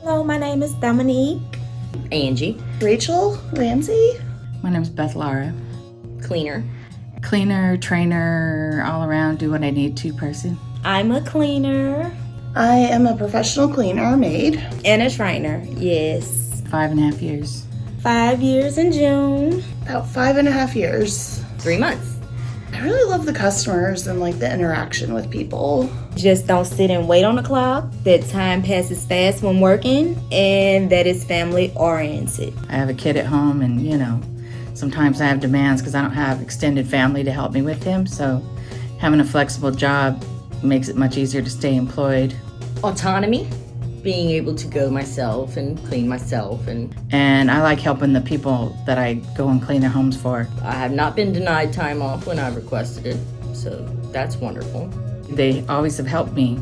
Hello, my name is Dominique. Angie. Rachel Ramsey. My name's Beth Lara. Cleaner. Cleaner, trainer, all around, do what I need to person. I'm a cleaner I am a professional cleaner, maid. and a trainer. Yes. 5.5 years. 5 years in June. About 5.5 years. 3 months. I really love the customers and like the interaction with people. Just don't sit and wait on the clock. That time passes fast when working, and that is family oriented. I have a kid at home, and sometimes I have demands because I don't have extended family to help me with him. So having a flexible job makes it much easier to stay employed. Autonomy. Being able to go myself and clean myself. And And I like helping the people that I go and clean their homes for. I have not been denied time off when I requested it. So that's wonderful. They always have helped me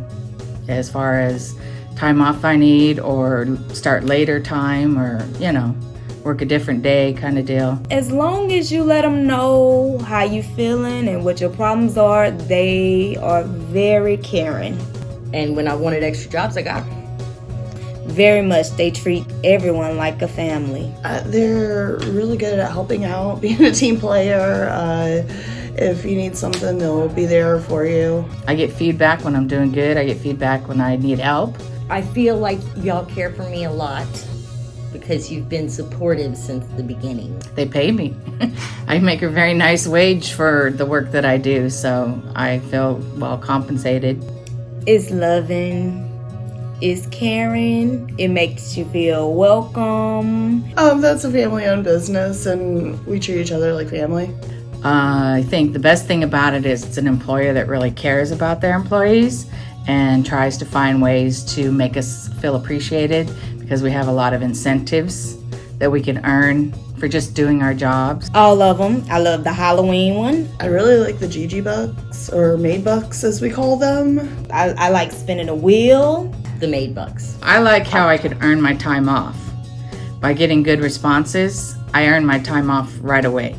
as far as time off I need, or start later time, or, work a different day kind of deal. As long as you let them know how you feeling and what your problems are, they are very caring. And when I wanted extra jobs, I got them. Very much. They treat everyone like a family. They're really good at helping out, being a team player. If you need something, they'll be there for you. I get feedback when I'm doing good. I get feedback when I need help. I feel like y'all care for me a lot because you've been supportive since the beginning. They pay me. I make a very nice wage for the work that I do, so I feel well compensated. It's loving. It's caring. It makes you feel welcome. That's a family-owned business, and we treat each other like family. I think the best thing about it is it's an employer that really cares about their employees and tries to find ways to make us feel appreciated, because we have a lot of incentives that we can earn for just doing our jobs. All of them. I love the Halloween one. I really like the Gigi bucks, or maid bucks as we call them. I like spinning a wheel. The maid bucks. I like how I could earn my time off. By getting good responses, I earn my time off right away.